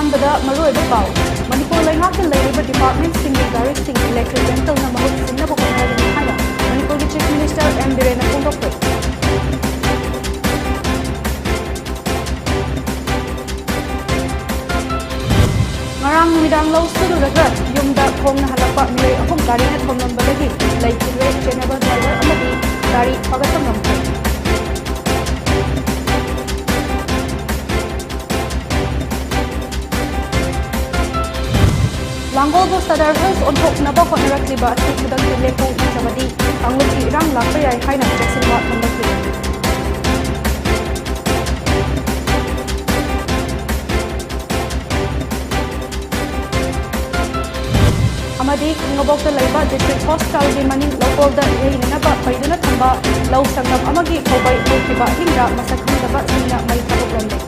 ꯑꯍꯥꯟꯕꯗ ꯃꯔꯨꯑꯣꯏꯕ ꯄꯥꯎ ꯃꯅꯤꯄꯨꯔ ꯂꯩꯉꯥꯛꯀꯤ ꯂꯩꯔꯤꯕ ꯗꯤꯄꯥꯔꯠꯃꯦꯟꯠꯁꯤꯡꯒꯤ ꯒꯥꯔꯤꯁꯤꯡ ꯏꯂꯦꯛꯇ꯭ꯔꯤꯛ ꯚꯦꯍꯤꯀꯜꯅ ꯃꯍꯨꯠ ꯁꯤꯟꯅꯕ ꯍꯣꯠꯅꯒꯅꯤ ꯍꯥꯏꯅ ꯃꯅꯤꯄꯨꯔꯒꯤ ꯆꯤꯐ ꯃꯤꯅꯤꯁꯇꯔ ꯑꯦꯝ ꯕꯤꯔꯦꯟꯅ ꯐꯣꯡꯗꯣꯛꯈ꯭ꯔꯦ꯫ Ngarang numidang lau sururaga yumda khongna halakpa mioi ahum garina thomlambadagi leikidre general driver amadi gari pagatam ngamkhre. Langolbo Sadar Hills onthoknaba hotnarakliba ati khudangki lepo chamadi angluki rang lakpa yai haina cheksinwa thambakli. Amadi ngabokta laiba district hospital gi maning local da yeinaba paiduna thamba law sangam amagi khobai hokiba hingra masakhandaba singna mai thaboklamde.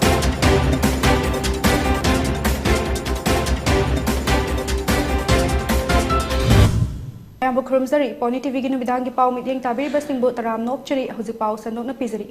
Ayambu khurumzari PONYTV gi nubidangi pau midyeng tabiriba singbu taram nokchari huji pau sanokna pizari.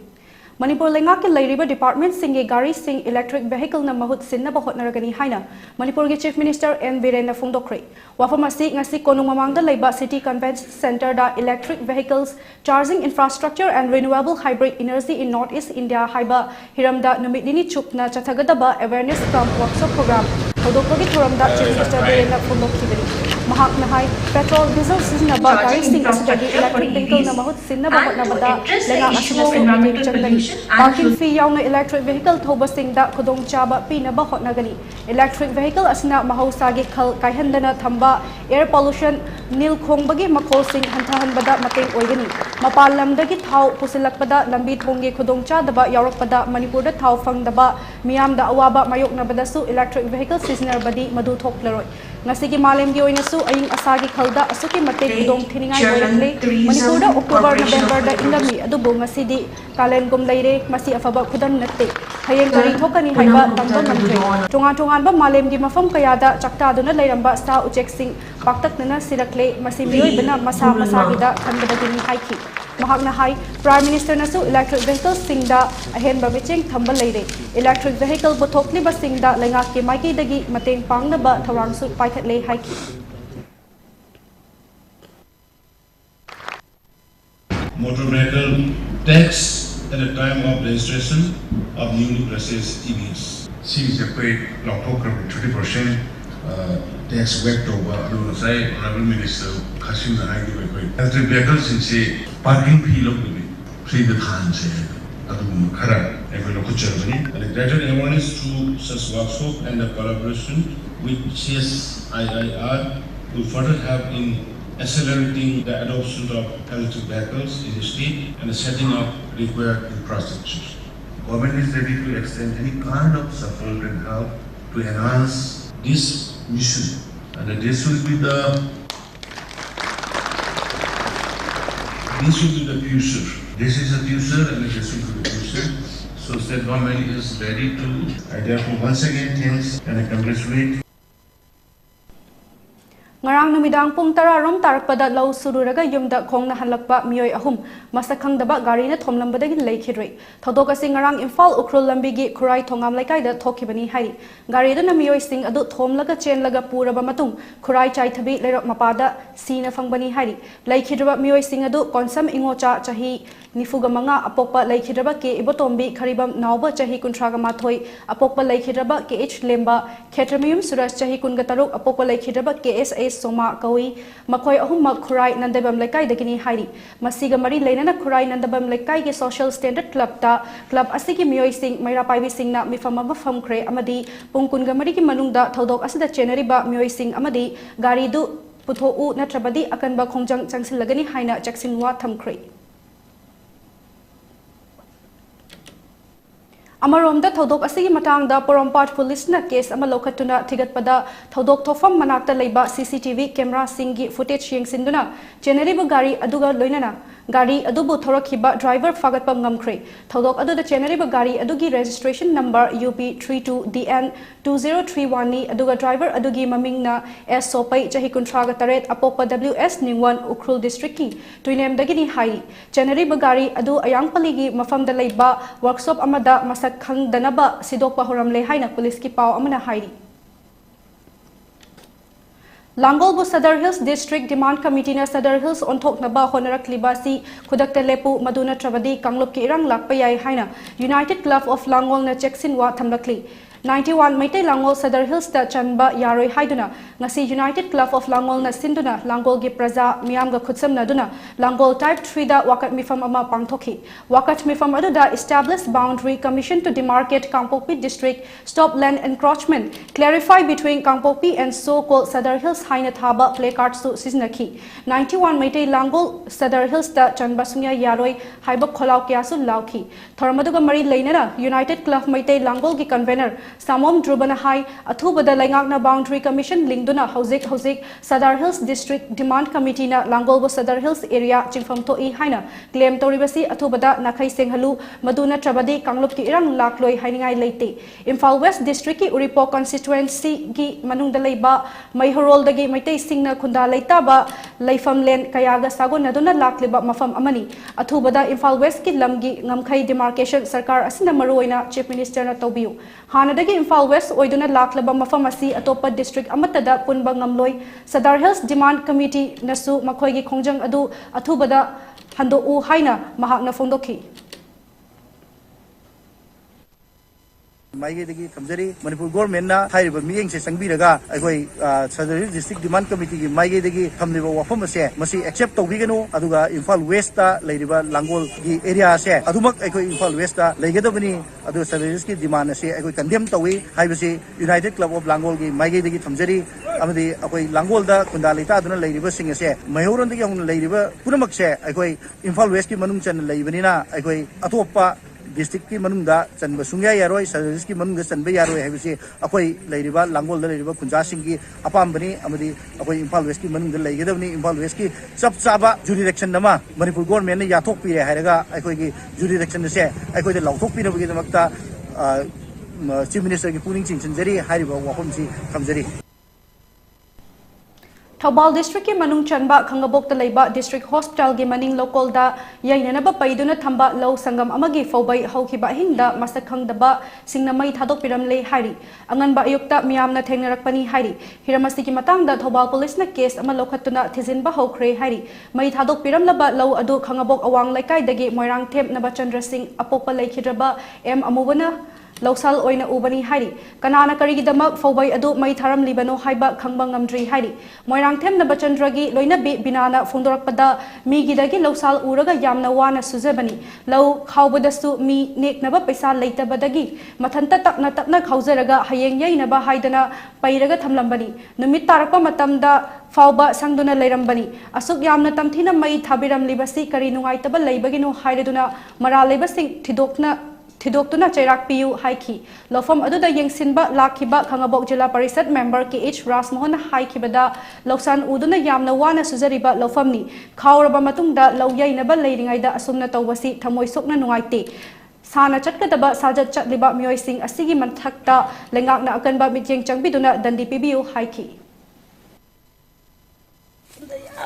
Manipur lengaki lairiba department singi gari sing electric vehicle na mahut sinnaba hotnaragani haina Manipur gi chief minister N Biren na phongdokre. Wafamasi ngasi konung mamangda laiba city convention center da electric vehicles charging infrastructure and renewable hybrid energy in northeast India haiba hiramda numidini chupna chathagadaba awareness camp workshop program hodokpagi thuramda chief minister Biren na phongdokhibani. Mahak na hai petrol diesel siznaba gari sing asjagi electric vehicle na mahut sinnaba hotnabada lenga asina sumidin chandani. Parking fee yauna electric vehicle thoba singda khudong chaba pinaba hotnagani. Electric vehicle asina mahausagi khal kaihandana thamba air pollution nil khongbagi makhol sing hanthahanbada mateng oigani. Mapal lamdagi thau pusilakpada lambi thonggi khudong chadaba yaurakpada Manipurda thau fangdaba miyamda awaba mayoknabada su electric vehicle siznarbadi madu thoklaroi. Ngasigi malemgi oinasu aying asagi khalda asuki mateng khudong thiningai oirakle Manipurda October November da ingami adubu ngasidi kalen gum leire masi afaba khudan natte hayeng gari thokani haiba tamba ngamthre tongan ba malemgi mafam kayada chakta duna leiramba sa uchek sing paktaknana sirakle masi mioi bana masa masagida thanbadagini haiki mahakna hai prime minister nasu electric vehicle singda ahen ba micheng thamba leire electric vehicle bothokli ba singda lengak ke maiki dagi mateng pangna ba thawang su paikhatle haiki motor vehicle tax at the time of registration of newly purchased EVs. Since the pay long program 20% tax went over, Honorable Minister Kashim Nahai electric vehicles in say parking fee look to be free the hands Khara and the graduate awareness through such workshop and the collaboration with CSIIR will further help in accelerating the adoption of electric vehicles in the state and the setting up required infrastructure. Government is ready to extend any kind of support and help to enhance this mission, and this will be the future. This is the future, and this will be the future. So state government is ready to. I therefore once again thanks and I congratulate. Ngarang numidang pung tara rom tarakpada lau sururaga yumda khongna halakpa mioi ahum masakhangdaba gari na thomlambadagi leikhidre thodokasi ngarang Imphal Ukhrul lambigi khurai thongam laikai da thokibani hai gari da na mioi sing adu thomlaga chenlaga puraba matung khurai chai thabi lerok mapada sina fangbani hai leikhidra mioi sing adu konsam ingocha chahi nifuga manga apokpa leikhidra ke ibotombi kharibam nauba chahi kuntraga mathoi apokpa leikhidra ke h lemba khetramium suras chahi kunga taruk apokpa leikhidra ke ss Soma Kawi Makoi Ahuma Kurai Nandabam Lekai Dagini Hairi Masiga Mari Lenana Kurai Nandabam Lekai ge Social Standard Club ta Club Asiki Mioi Sing Maira Paivi Sing na Mifamaba Fam Kre Amadi Pungkun Gamari ki Manungda Thodok Asida Chenari ba Mioi Sing Amadi Gari du Putho u Natrabadi Akan ba Khongjang Changsil Lagani Haina Jaksinwa Tham Kre Amaromda thodok asigi matangda Porompat police na case ama lokhatuna thigatpada thodok thofam manakta leiba CCTV camera singi footage yengsinduna generiba gari aduga loinana gari adubu thorakhiba driver fagatpam ngamkhre thodok adu da generiba gari adugi registration number UP32DN2031 ni aduga driver adugi mamingna S Sopai chahi kuntraga taret apokpa WS Ningwan Ukhrul district ki tuinem dagini hai generiba gari adu ayangpaligi mafamda leiba workshop amada masak khang danaba sidokpa horam le haina police ki paw amana hairi Langolbu Sadar Hills District Demand Committee na Sadar Hills onthoknaba honarakliba khudakta lepu maduna trabadi kanglup ki irang lakpa yai haina United Club of Langol na cheksinwa thamlakli 91 Maitai Langol Sadar Hills da chanba yaroi haiduna ngasi United Club of Langol na sinduna Langol gi praja miyamga khutsamna duna Langol Type 3 da wakat mifam ama pangthoki wakat mifam adu da established boundary commission to demarcate Kangpokpi district stop land encroachment clarify between Kangpokpi and so-called Sadar Hills haina thaba placards su siznaki 91 Maitai Langol Sadar Hills da chanba sungya yaroi haiba kholau kya su lauki thormaduga mari leinana United Club Maitai Langol gi convener Samom Drubana Hai, Athubada Langakna Boundary Commission, Lingduna, Hosik, Sadar Hills District Demand Committee na Langolbo Sadar Hills area, Chingfam to E Haina, Claim Toribasi, Athubada, Nakai Senghalu, Maduna Trabadi, Kanglup ki Irang Lakloi, Hainingai Late. Imphal West District ki Uripo constituency gi Manung Dalaiba, Maihorol dagi Maite Singna Kunda Laitaba, Laifam Len Kayaga Sago Naduna Lakliba Mafam Amani, Athubada Imphal West ki Lamgi, Ngamkai Demarcation, Sarkar Asina Maruina, Chief Minister na Tobiu. Hanada Imphal West oiduna laklaba mafam asi atopa district amatada punba ngamloi Sadar Hills Demand Committee nasu makhoi gi khongjang adu athubada hando u haina mahakna fongdoki Maigedagi Kamjari, Manipur government na Haiba meeting se Sangbiraga, Agoi Sadar Hills District Demand Committee gi Maigedagi Kamliba Wafam se, Masi accept Togigano, Aduga Imphal West Ladiba Langol gi area se, Adumak Agoi Imphal West Lagadabani, Adu Sadar Hills ki demand se, Agoi condemn Tawi, Haibasi United Club of Langol gi Maigedagi Kamjari, Amadi Agoi Langol da Kundalita Aduna Ladiba Sing se, Mayoran the young Ladiba, Punamak se, Agoi Imphal West ki Manungchan Labanina, Agoi Atopa. District ki manungda chanba sungya yaroi Sadar ki manungda chanba yaroi haibisi akoi leiriba Langol da leiriba Kunja Singh apambani amadi akoi Imphal West ki manungda leigedabni Imphal West ki chap chaba jurisdiction nama Manipur government ne yathok pire hairaga akoi ki jurisdiction se akoi de lauthok pire bugi damakta Chief Minister ki puning chingchanjari hariba wafamsi kamjari Thobal District ki manung chanba khangabok ta leiba District Hospital gi maning local da yainanaba paiduna thamba low sangam amagi fobai haukiba hingda masak khangdaba singnamai thadok piram le hari anganba ayukta miyamna thengnarakpani hari hiramasi ki matangda Thobal police na case ama lokhatuna thizinba hokre hari mai thadok piram laba low adu khangabok awang laikai dagi moirang them naba Chandra Singh apopa laikhidraba M amubana Lausal oina ubani hari kanana karigidamak fobai adu mai tharam libano haiba khangba ngamdri hari moirang them na bachandragi loina bi binana fondorakpada mi gidagi lausal uraga yamna wana suzabani lau khawbadasu mi neknaba paisa leitabadagi mathanta tapna khawjaraga hayeng yainaba haidana pairaga thamlambani numit tarakpa matamda fauba sangduna leirambani asuk yamna tamthina mai thabiram libasi kari nungaitaba leibagino haireduna mara leibasing Thidokuna Chairak Piu Haiki. Lofam Aduda Yengsinba Lakiba Kangabok Jila Parisad member Ki H. Rasmohon Haikibada Lausan Uduna Yamna Wana Suzariba Lofamni. Kauraba Matungda Lauyay Naba Ladingaida Asumna Tawasi Tamoy Sokna Nuaiti. Sana Chatkataba Sajat Chatliba Mioy Sing Asigi Mantakta Lengak na Akanba Mitjeng Changbiduna Dandi Pibiu Haiki.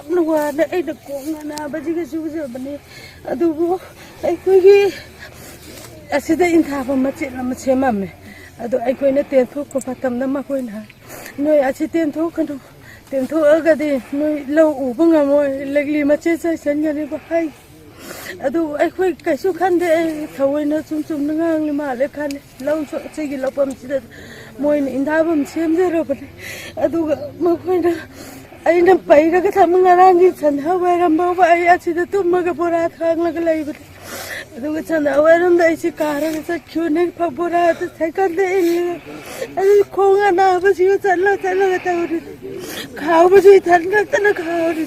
Nuwana ay nagkunga na bajiga suzabani adugo ay kugi asida intaba machi na machemame adu ay koina tentu ko patam na makoina noi achi tentu kanu tentu agadi noi low ubanga moy legli machi sa sanyani ba hai adu ay koi kaisu khande thawaina chum nang li ma le khan low so chigi lopam chida moy intaba machemde ro bani adu makoina ay na paira ka thamang arangi chandha wairam ba ay achi da tummaga pura thang lag lai bani aduga chandha wairam da isi kara sa kyune pabura ta sakar de adu khonga na ba siu chala ka tawri khaw ba si thanda tana khawri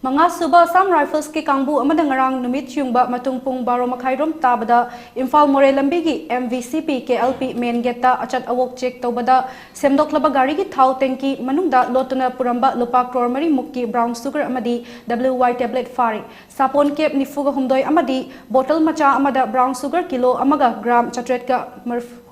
Mga suba Sam Rifles ki kangbu amadang ngarang numit yungba matungpung baro makhairom tabada Imphal More Lambigi MVCP KLP main geta achat awok check tobada semdok laba gari ki thau tanki manungda lotuna puramba lupa crore mari mukki brown sugar amadi WY tablet fari sapon kep nifuga humdoi amadi bottle macha amada brown sugar kilo amaga gram chatret ka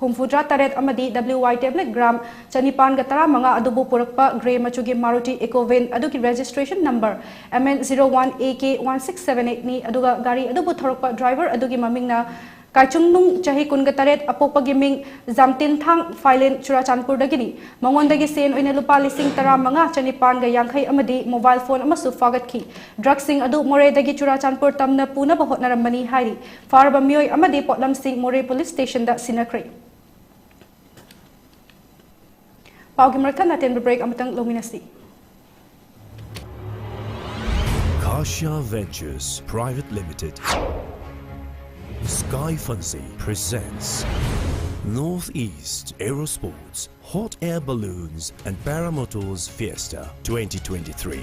humfudra taret amadi WY tablet gram chanipan gatara mga adubu purakpa grey machugi Maruti Ecovan aduki registration number MN01AK1678 ni aduga gari adubu thorokpa driver adugi mamingna Kaichung nung chahi kun gataret apokpa giming zamtin thang filen Churachandpur dagini mangondagi sen oina lupa lising tara manga chanipan ga yangkhai amadi mobile phone amasu fagat ki drug sing adu more dagi Churachandpur tamna puna bahot naramani hairi farba mioi amadi potlam sing more police station da sinakri paugi martha naten break amatang lominasi Kasha Ventures Private Limited Sky Fancy presents Northeast Aerosports Hot Air Balloons and Paramotors Fiesta 2023.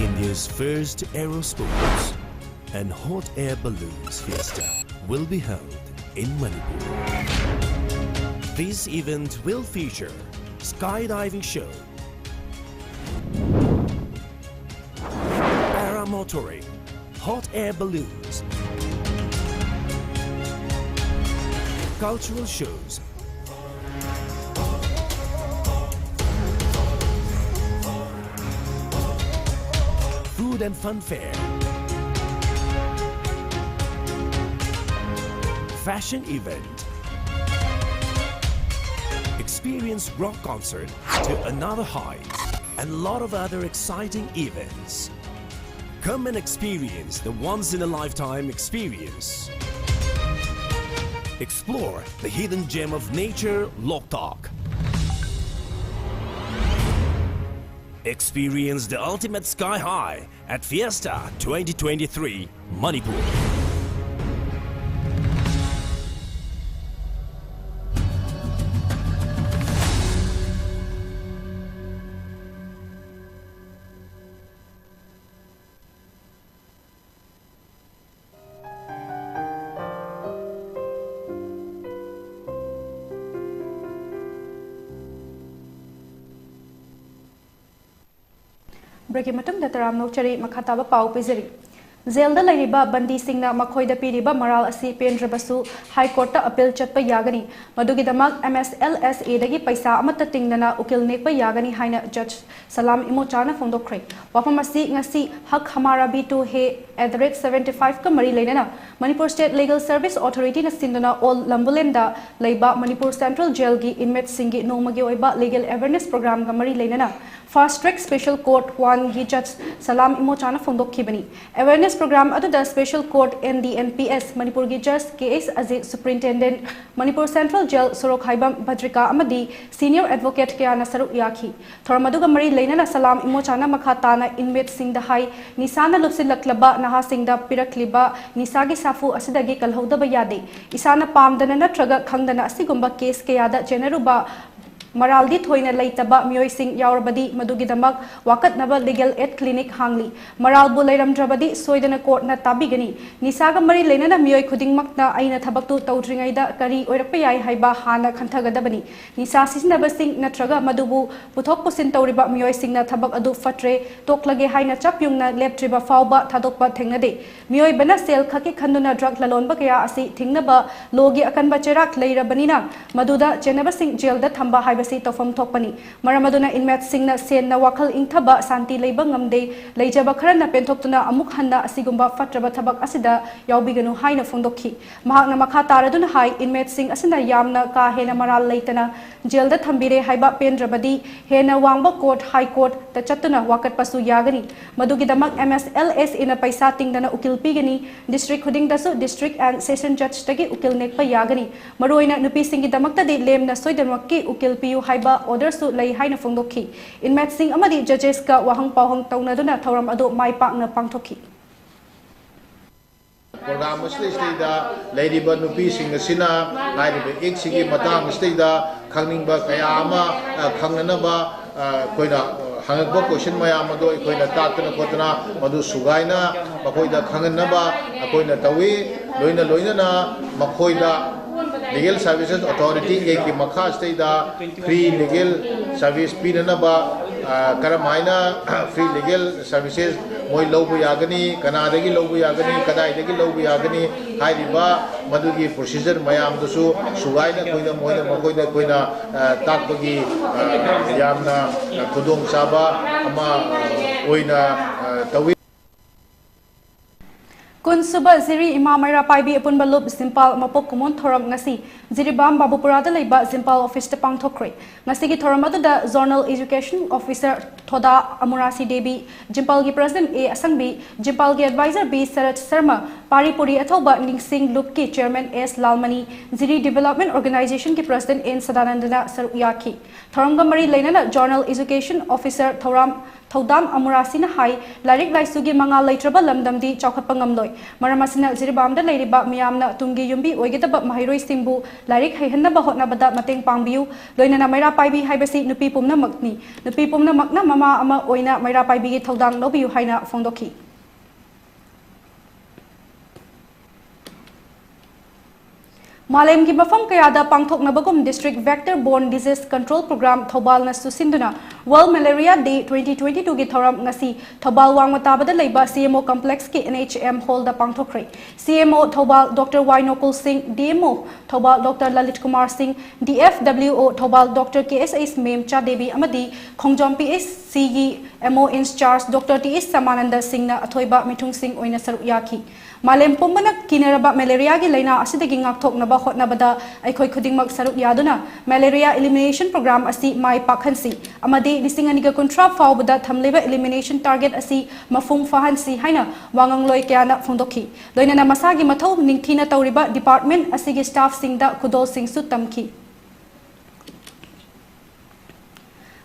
India's first Aerosports and Hot Air Balloons Fiesta will be held in Manipuri. This event will feature skydiving show, paramotoring, hot air balloons, cultural shows, food and fun fair, fashion event, experience rock concert to another height, and a lot of other exciting events. Come and experience the once-in-a-lifetime experience. Explore the hidden gem of nature, Loktak. Experience the ultimate sky high at Fiesta 2023, Manipur. Break matum da taram nokchari makhataba pau pizari Zelda lariba bandi singna makhoida piriba maral asi pendrabasu High Court ta appeal chatpa yagani madugidamak MSLSA dagi paisa amata tingdana ukil nekpa yagani haina Judge Salam Imochana fondokre wapamasi ngasi hak hamara b2 he @75 ka mari leinana Manipur State Legal Service Authority na sindana all lambulenda leiba Manipur Central Jail gi inmate singi nomagi oiba legal awareness program ga mari leinana Fast Track Special Court 1 gi Judge Salam Imochana fondokhibani awareness program aduda Special Court NDNPS Manipur gi Judge KS Azit Superintendent Manipur Central Jail Sorok Haibam Bhadrika amadi Senior Advocate kya na saruk yakhi thormaduga mari leinana Salam Imochana makhatana inmate singda hai nisana lupsilaklaba naha singda pirakliba nisagi safu asidagi kalhodaba yade isana pamdana natraga khangdana asigumba case kayada generuba Maraldi thoina leitaba mioi sing yaurabadi madugidamak wakatnaba legal aid clinic hangli maral bu leiramdrabadi soidana court na tabigani nisaga mari leinana mioi khudingmakna aina thabaktu tawdringaida kari oirakpa yai haiba hana khantagadabani nisa sisinaba sing natraga madubu puthok pusin tawriba mioi singna thabak adu fatre toklage haina chapyungna leptriba fauba thadokpa thengnade mioi bana sel khaki khanduna drug lalonba kaya asi thingnaba logi akanba cherak leirabanina maduda chenaba sing jail da thamba haiba tofam thokpani maramaduna inmate singna sen na wakal ingthaba santi leiba ngamde leijaba kharana penthokuna amuk hanna asigumba fatraba thabak asida yaubiganu haina fondokhi mahakna makha taraduna hai inmate sing asina yamna ka hena maral leitana jail da thambire haiba pendrabadi hena wangba court high court ta chatuna wakat pasu yagani madugidamak MSLS ina paisa tingdana ukil pigani district khuding dasu district and session judge tagi ukil nekpa yagani maroina nupi singi damakta de lemna soidamakki ukil pi haiba order su lei haina fongdokhi inmate sing amadi judges ka wahang pawhang taunaduna thoram ado mai pakna pangthokhi program stage da lady ba nupi sing asina laiba ek sigi matang stage da khangning ba kaya ama khangnana ba koina hangakba question mayam ado koina tatna kotna madu sugaina makoida khangna ba koina tawi loina na makoida Legal Services Authority ki makha state da free legal service pinana ba karamaina free legal services moi lobu yagani kanadagi lobu yagani kadaidagi lobu yagani hairiba madugi procedure mayam dusu sugaina koina koina takbagi yamna kudong saba ama oina tawi Kunsuba Ziri Ima Maira Paibi upon Balup Zimpal Mapok Kumon Thoram Ngasi Ziribam Babupurada Leba Zimpal Office de Pang Thokre Ngasigi Thoramadu da Zonal Education Officer Thoda Amurasi Debi Jimpalgi President A Asangbi Jimpalgi Advisor B Sarat Sharma Paripuri Athoba Ningsing Lupki Chairman S Lalmani Ziri Development Organization ki President N Sadanandana Saruyaki Thoramgamari Lainana Zonal Education Officer Thodam Amurasina Hai Larik Laisugi Manga Laitraba Lamdamdi Chaukapangamloi Maramasina Ziribamda Ladiba Miamna Tungi Yumbi Oigitaba Mahiroi Simbu Larik Haihana Bahotna Bada Mateng Pangbiu Loinana Maira Paibi Haibasi Nupi Pumna Makni Nupi Pumna Makna Mama Ama Oina Maira Paibi Thodang Lobiu Haina Fondoki Malem ki mafam kayada pangthoknabagum District Vector Borne Disease Control Program Thobal na susinduna World Malaria Day 2022 gi thoram ngasi Thobal wangmatabada leiba CMO Complex ki NHM Hall da pangthokre CMO Thobal Dr. Wainokul Singh DMO Thobal Dr. Lalit Kumar Singh DFWO Thobal Dr. KSS Memcha Devi amadi Khongjom PSC gi MO in charge Dr. TS Samananda Singh na athoiba Mithung Singh oina saruyaki Malem pumbana kinaraba malaria gi laina asidagi ngakthoknaba hotnabada aikhoi khudingmak saruk yaduna malaria elimination program asi mai pakhansi amadi lisinganiga kontra faubada thamleba elimination target asi mafung fahansi haina wangangloi kyana phondokhi loinana masagi mathau ningthina tawriba department asigi staff singda khudol singsu tamki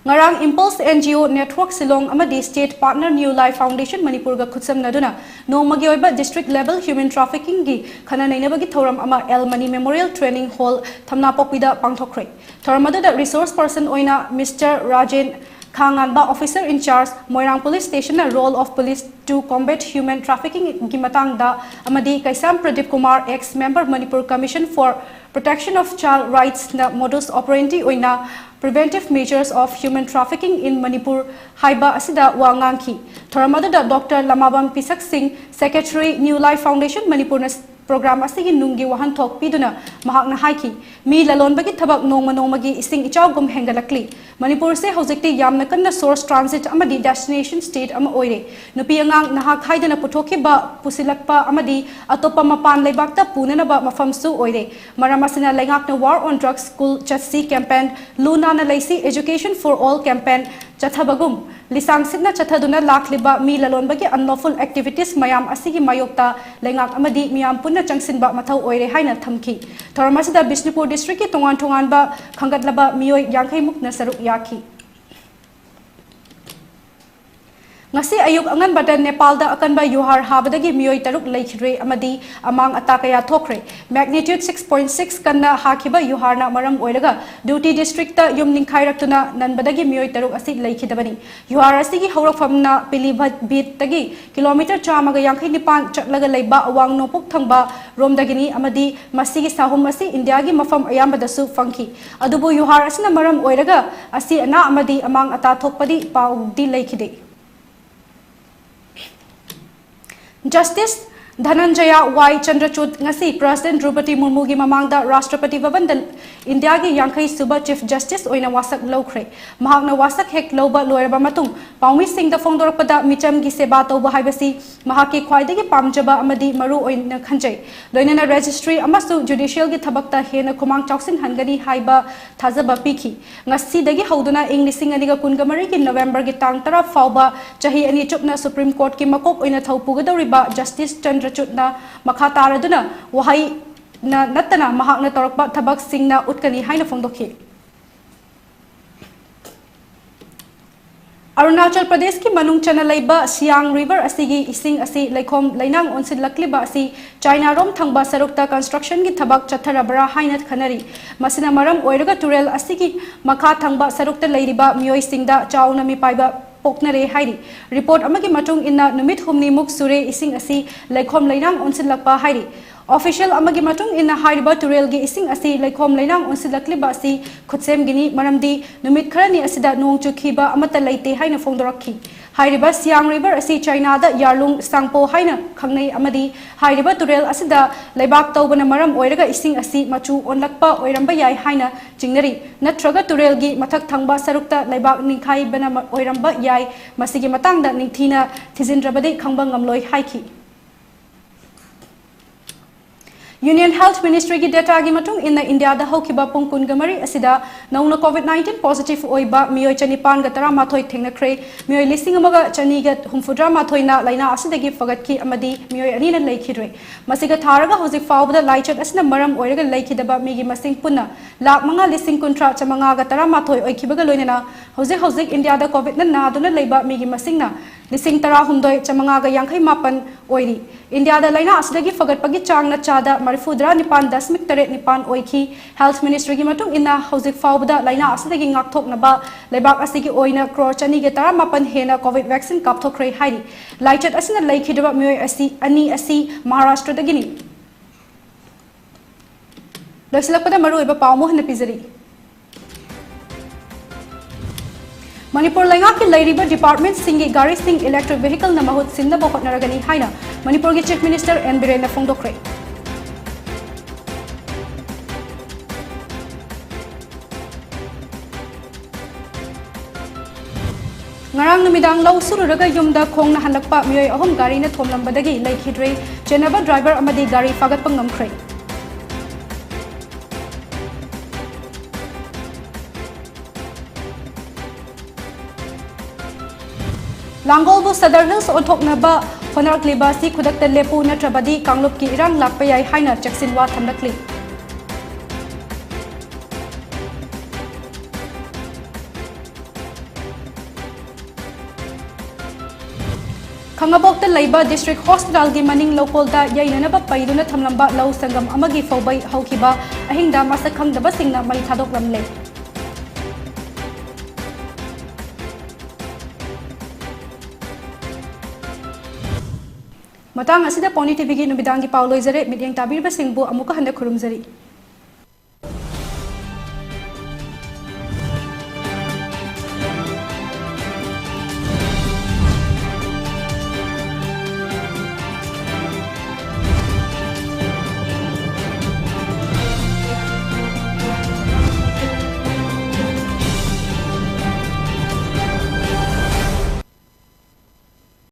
Ngarang Impulse NGO Network Silong amadi State Partner New Life Foundation Manipur ga khutsam naduna no magyoiba district level human trafficking gi khana nainabagi thoram ama El Mani Memorial Training Hall thamna pokpida pangthokre thoramadu da resource person oina Mr. Rajen Khanganba officer in charge Moirang Police Station na role of police to combat human trafficking gi matang da amadi Kaisam Pradeep Kumar ex member Manipur Commission for Protection of Child Rights na modus operandi oina preventive measures of human trafficking in Manipur haiba asida wangangki thoramadu da Dr. Lamabam Pisak Singh Secretary New Life Foundation Manipur program asigi nungi wahan thok piduna mahakna haiki mi lalonbagi thabak nongmagi ising ichawgum hengalakli Manipur se hojikti yamna kanna source transit amadi destination state ama oire nupi angang nahak haidana puthokiba pusilakpa amadi atopa mapan leibakta punanaba mafamsu oire maramasina lengakna war on drugs school chatsi campaign luna na laisi education for all campaign Chathabagum, Lisang Sidna Chathaduna Lakliba, Mi Lalonbagi, unlawful activities, Mayam Asigi Mayokta, Lengak Amadi, Miam Puna Changsinba, Matau Oire Haina Thamki. Thoramasida Bishnupur District, Tonganba, Kangadlaba, Mio Yankai Muk Nasaruk Yaki. Ngasi ayuk angan badan Nepal da akan ba yuhar habadagi mioi taruk laikhre amadi amang atakaya thokre magnitude 6.6 kanna hakiba yuhar na maram oiraga duty district ta yumning khairatuna nanbadagi mioi taruk asi laikhidabani yuhar asigi haurak famna pilibhat bit tagi kilometer chamaga yankai nipan chaklaga leiba awang nopuk thangba romdagini amadi masigi sahum asi India gi mafam ayambadasu funky adubu yuhar asina maram oiraga asi ana amadi amang ata thokpadi pau di laikhide Justice Dhananjaya Y. Chandrachud ngasi President Draupadi Murmu gi mamangda Rashtrapati Bhavan da India gi Yankai Suba Chief Justice oina wasak lokre mahakna wasak hek loba loiraba matung Paumi Singh da fongdorpada micham gi seba tawba haibasi mahaki khwaidagi pamjaba amadi maru oina khanjai loinana registry amasu judicial gi thabakta hena khumang chawsin hangani haiba thazaba piki ngasi dagi hauduna ing lising aniga kungamari gi November gi tang tara fauba chahi ani chupna Supreme Court ki makok oina thaupugadoriba Justice Chandrachudna makha taraduna wahai na natana mahakna torakba thabak singna utkani haina fongdokhi Arunachal Pradesh ki manung chana laiba Siang River asigi ising asi laikom lainang onsin lakliba asi China rom thangba sarukta construction gi thabak chatharabra hainat khanari masina maram oiraga turel asigi makha thangba sarukta lairiba mioi singda chauna mi paiba Poknare Hairi. Report amagi matung inna numit humni muk sure ising asi laikom lainang onsin lakpa hairi. Official amagi matung inna hairiba turel gi ising asi laikom lainang onsin lakliba asi khutsem gini maramdi numit kharani asida nong chukhiba amata laite haina fongdorakhi. Hairiba Siang River asi China da Yarlung Sangpo haina khangnei amadi hairiba turel asida laibak tawbana maram oiraga ising asi machu onlakpa oiramba yai haina jingnari natraga turel gi mathak thangba sarukta laibak ningkhai bana oiramba yai masigi matangda ningthina thizindrabade khangba ngamloi haiki Union Health Ministry ki data gi matung inna India da hokiba pungkun gamari asida nauna COVID-19 positive oiba miyoi chanipan ga tara mathoi thengna kre miyoi listing amaga chani ga humfudra mathoi na laina asida gi fagat ki amadi miyoi ani na leikhidre masiga tharaga hojik fawbada laichat asna maram oiraga leikhidaba migi masing punna lak manga listing kuntra chamanga ga tara mathoi oikibaga loinena hojik India da COVID na naduna leiba migi masing na lising tara humdoi chamanga ga yankhai mapan oiri India da laina asida gi fagat pagi chang na chada Marifudra Nipan Dasmik Teret Nipan Oiki Health Ministry ki matung ina hojik fawbada laina asida gi ngakthok na ba lebak asigi oina crore chani ge tara mapan hena COVID vaccine kapthokre hairi laichat asina leikhidaba miyoi asi Maharashtra da gini loisilakpada maru iba pawmo hna pizari Manipur lenga ki lairiba department singi gari sing electric vehicle na mahut sinna ba hotnaragani haina Manipur ki Chief Minister N Birena Phongdokre Ngarang numidang lau sururaga yumda khong na hanlakpa miyoi ahom gari na thomlambadagi leikhidre chenaba driver amadi gari fagat pangamkhre Langolbu Sadar Hills onthoknaba honarakliba si khudakta lepu natrabadi Kanglup ki irang lakpa yai haina chaksinwa thamlakli Khangabokta Laiba District Hospital gi maning local da yainanaba paiduna thamlamba lau sangam amagi fawbai haukiba ahingda masak khangdaba singna mari thadoklamle Matang asida PONYTV gi nubidangi pauloizare midyang tabirba singbu amuka handa khurumzari